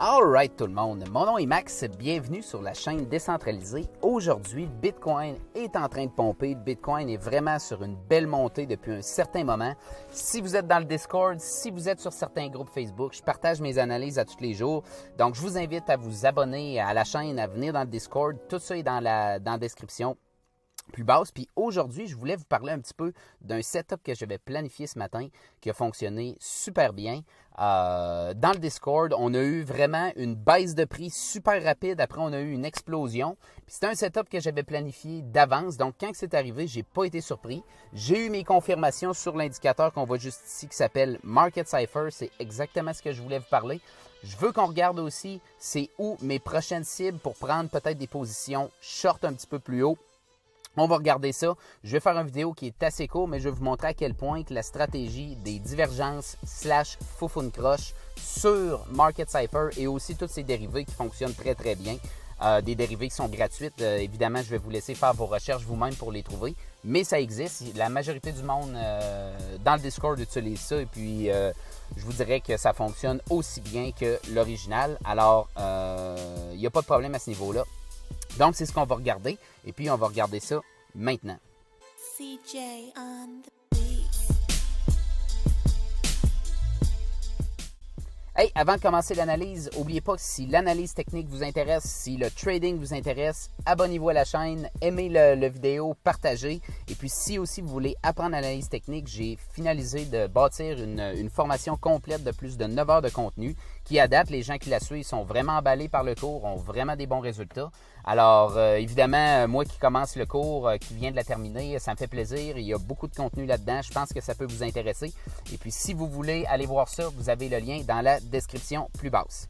Alright tout le monde, mon nom est Max, bienvenue sur la chaîne décentralisée. Aujourd'hui, Bitcoin est en train de pomper, Bitcoin est vraiment sur une belle montée depuis un certain moment. Si vous êtes dans le Discord, si vous êtes sur certains groupes Facebook, je partage mes analyses à tous les jours. Donc je vous invite à vous abonner à la chaîne, à venir dans le Discord, tout ça est dans la description plus basse. Puis aujourd'hui, je voulais vous parler un petit peu d'un setup que j'avais planifié ce matin qui a fonctionné super bien. Dans le Discord, on a eu vraiment une baisse de prix super rapide. Après, on a eu une explosion. Puis c'était un setup que j'avais planifié d'avance. Donc, quand c'est arrivé, j'ai pas été surpris. J'ai eu mes confirmations sur l'indicateur qu'on voit juste ici qui s'appelle Market Cipher. C'est exactement ce que je voulais vous parler. Je veux qu'on regarde aussi c'est où mes prochaines cibles pour prendre peut-être des positions short un petit peu plus haut. On va regarder ça. Je vais faire une vidéo qui est assez courte, mais je vais vous montrer à quel point que la stratégie des divergences / foufoune croche sur Market Cipher et aussi tous ces dérivés qui fonctionnent très très bien. Des dérivés qui sont gratuites. Évidemment, je vais vous laisser faire vos recherches vous-même pour les trouver. Mais ça existe. La majorité du monde dans le Discord utilise ça. Et puis, je vous dirais que ça fonctionne aussi bien que l'original. Alors, il n'y a pas de problème à ce niveau-là. Donc, c'est ce qu'on va regarder. Et puis, on va regarder ça maintenant. CJ on the beat. Hey, avant de commencer l'analyse, n'oubliez pas que si l'analyse technique vous intéresse, si le trading vous intéresse, abonnez-vous à la chaîne, aimez le vidéo, partagez. Et puis, si aussi vous voulez apprendre l'analyse technique, j'ai finalisé de bâtir une formation complète de plus de 9 heures de contenu qui, à date, les gens qui la suivent sont vraiment emballés par le cours, ont vraiment des bons résultats. Alors, évidemment, moi qui commence le cours, qui vient de la terminer, ça me fait plaisir. Il y a beaucoup de contenu là-dedans. Je pense que ça peut vous intéresser. Et puis, si vous voulez aller voir ça, vous avez le lien dans la description plus basse.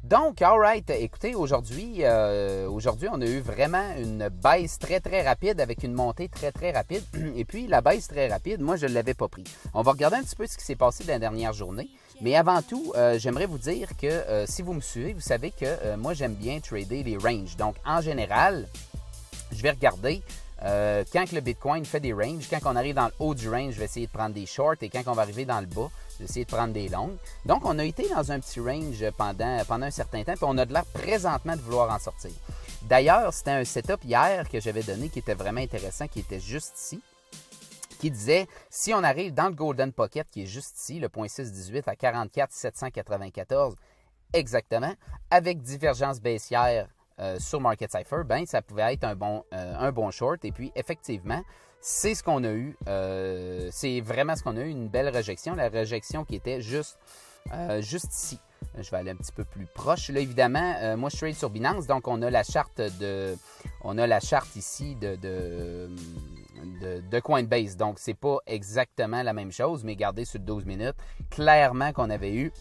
Donc, alright, écoutez, aujourd'hui, on a eu vraiment une baisse très, très rapide avec une montée très, très rapide. Et puis, la baisse très rapide, moi, je ne l'avais pas pris. On va regarder un petit peu ce qui s'est passé dans la dernière journée. Mais avant tout, j'aimerais vous dire que si vous me suivez, vous savez que moi, j'aime bien trader les ranges. Donc, en général, je vais regarder quand le Bitcoin fait des ranges. Quand on arrive dans le haut du range, je vais essayer de prendre des shorts. Et quand on va arriver dans le bas, je vais essayer de prendre des longues. Donc, on a été dans un petit range pendant un certain temps. Puis, on a de l'air présentement de vouloir en sortir. D'ailleurs, c'était un setup hier que j'avais donné qui était vraiment intéressant, qui était juste ici. Qui disait, si on arrive dans le Golden Pocket, qui est juste ici, le 0.618 à 44 794, exactement, avec divergence baissière sur Market Cipher, ben ça pouvait être un bon short. Et puis, effectivement, c'est ce qu'on a eu. C'est vraiment ce qu'on a eu, une belle réjection. La réjection qui était juste ici. Je vais aller un petit peu plus proche. Là, évidemment, moi, je trade sur Binance, donc on a la charte ici de Coinbase. Donc, c'est pas exactement la même chose, mais regardez sur 12 minutes, clairement qu'on avait eu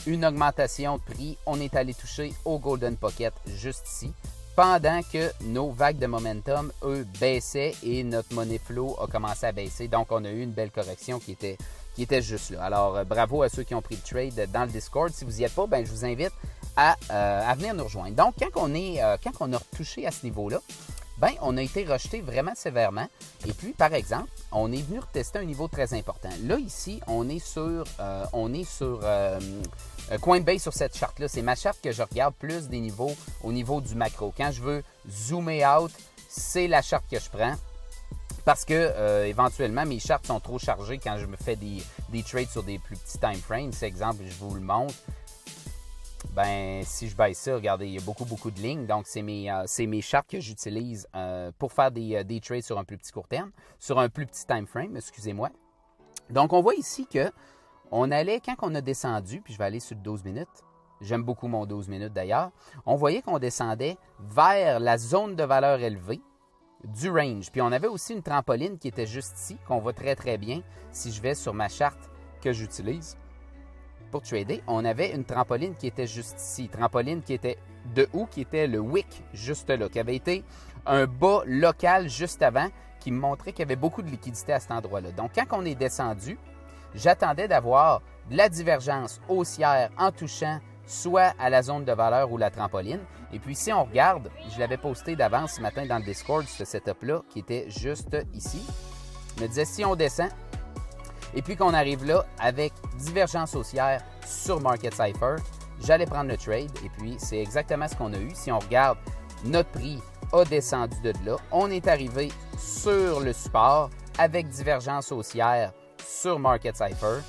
une augmentation de prix. On est allé toucher au Golden Pocket juste ici, pendant que nos vagues de momentum, eux, baissaient et notre money flow a commencé à baisser. Donc, on a eu une belle correction qui était juste là. Alors, bravo à ceux qui ont pris le trade dans le Discord. Si vous n'y êtes pas, ben, je vous invite à venir nous rejoindre. Donc, quand on a retouché à ce niveau-là, ben, on a été rejeté vraiment sévèrement. Et puis, par exemple, on est venu retester un niveau très important. Là, ici, on est sur Coinbase sur cette charte-là. C'est ma charte que je regarde plus des niveaux au niveau du macro. Quand je veux zoomer out, c'est la charte que je prends. Parce que éventuellement, mes charts sont trop chargées quand je me fais des trades sur des plus petits time frames. C'est exemple, je vous le montre. Ben, si je baisse ça, regardez, il y a beaucoup de lignes. Donc, c'est mes charts que j'utilise pour faire des trades sur un plus petit court terme, sur un plus petit time frame, excusez-moi. Donc, on voit ici que on allait, quand on a descendu, puis je vais aller sur le 12 minutes. J'aime beaucoup mon 12 minutes d'ailleurs. On voyait qu'on descendait vers la zone de valeur élevée du range. Puis on avait aussi une trampoline qui était juste ici, qu'on voit très très bien si je vais sur ma charte que j'utilise pour trader. On avait une trampoline qui était juste ici, trampoline qui était qui était le wick juste là, qui avait été un bas local juste avant, qui me montrait qu'il y avait beaucoup de liquidité à cet endroit-là. Donc quand on est descendu, j'attendais d'avoir de la divergence haussière en touchant soit à la zone de valeur ou la trampoline. Et puis, si on regarde, je l'avais posté d'avance ce matin dans le Discord, ce setup-là, qui était juste ici. Je me disais, si on descend, et puis qu'on arrive là avec divergence haussière sur Market Cipher, j'allais prendre le trade. Et puis, c'est exactement ce qu'on a eu. Si on regarde, notre prix a descendu de là. On est arrivé sur le support avec divergence haussière sur Market Cypher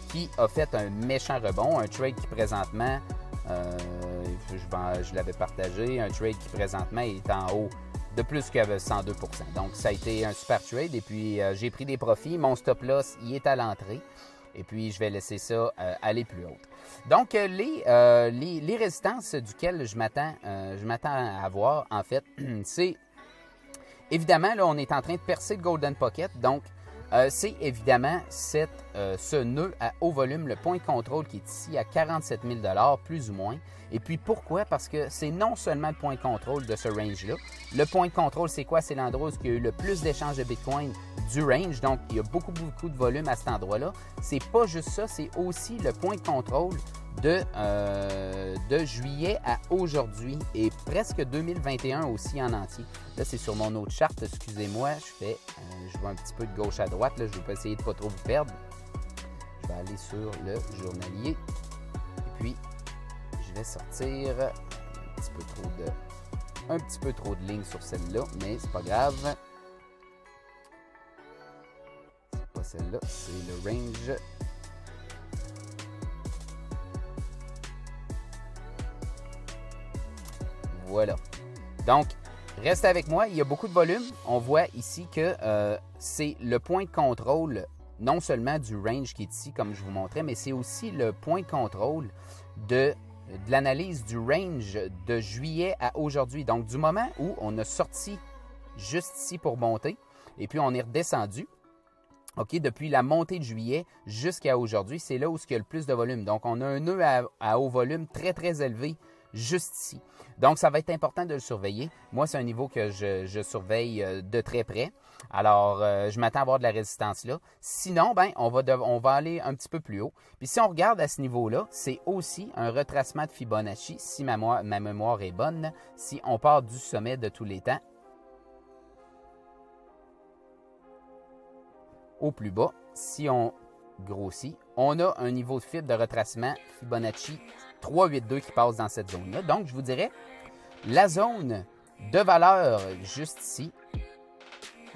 qui a fait un méchant rebond. Un trade qui présentement, je l'avais partagé, un trade qui présentement est en haut de plus que 102%. Donc, ça a été un super trade. Et puis, j'ai pris des profits. Mon stop loss, il est à l'entrée. Et puis, je vais laisser ça aller plus haut. Donc, les résistances duquel je m'attends à avoir, en fait, c'est évidemment, là, on est en train de percer le Golden Pocket. Donc, c'est évidemment ce nœud à haut volume, le point de contrôle qui est ici à 47 000 $, plus ou moins. Et puis pourquoi? Parce que c'est non seulement le point de contrôle de ce range-là. Le point de contrôle, c'est quoi? C'est l'endroit où il y a eu le plus d'échanges de Bitcoin du range. Donc, il y a beaucoup de volume à cet endroit-là. C'est pas juste ça, c'est aussi le point de contrôle de juillet à aujourd'hui et presque 2021 aussi en entier. Là, c'est sur mon autre charte, excusez-moi, je vais un petit peu de gauche à droite, là, je ne vais pas essayer de ne pas trop vous perdre. Je vais aller sur le journalier et puis je vais sortir un petit peu trop de lignes sur celle-là, mais c'est pas grave. C'est pas celle-là, c'est le range. Voilà. Donc, restez avec moi. Il y a beaucoup de volume. On voit ici que c'est le point de contrôle, non seulement du range qui est ici, comme je vous montrais, mais c'est aussi le point de contrôle de l'analyse du range de juillet à aujourd'hui. Donc, du moment où on a sorti juste ici pour monter, et puis on est redescendu, OK, depuis la montée de juillet jusqu'à aujourd'hui, c'est là où il y a le plus de volume. Donc, on a un nœud à haut volume très, très élevé juste ici. Donc, ça va être important de le surveiller. Moi, c'est un niveau que je surveille de très près. Alors, je m'attends à avoir de la résistance là. Sinon, ben, on va aller un petit peu plus haut. Puis, si on regarde à ce niveau-là, c'est aussi un retracement de Fibonacci, si ma mémoire est bonne, si on part du sommet de tous les temps au plus bas, si on grossit, on a un niveau de fibre de retracement Fibonacci 382 qui passe dans cette zone-là. Donc, je vous dirais, la zone de valeur juste ici,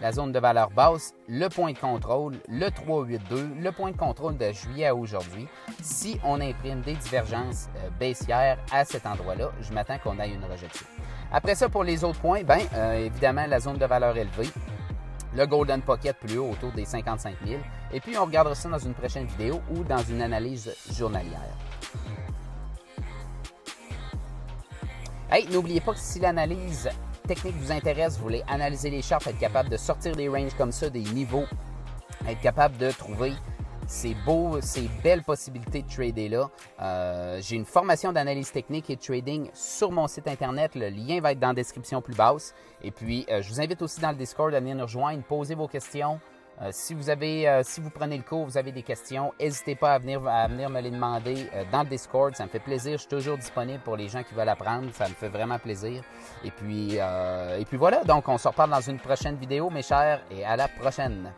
la zone de valeur basse, le point de contrôle, le 382, le point de contrôle de juillet à aujourd'hui. Si on imprime des divergences baissières à cet endroit-là, je m'attends qu'on ait une rejection. Après ça, pour les autres points, bien, évidemment, la zone de valeur élevée, le Golden Pocket plus haut, autour des 55 000. Et puis, on regardera ça dans une prochaine vidéo ou dans une analyse journalière. Hey, n'oubliez pas que si l'analyse technique vous intéresse, vous voulez analyser les charts, être capable de sortir des ranges comme ça, des niveaux, être capable de trouver ces belles possibilités de trader là. J'ai une formation d'analyse technique et de trading sur mon site internet. Le lien va être dans la description plus basse. Et puis, je vous invite aussi dans le Discord à venir nous rejoindre, poser vos questions. Si vous prenez le cours, vous avez des questions, n'hésitez pas à venir me les demander dans le Discord. Ça me fait plaisir. Je suis toujours disponible pour les gens qui veulent apprendre. Ça me fait vraiment plaisir. Et puis voilà. Donc, on se reparle dans une prochaine vidéo, mes chers, et à la prochaine.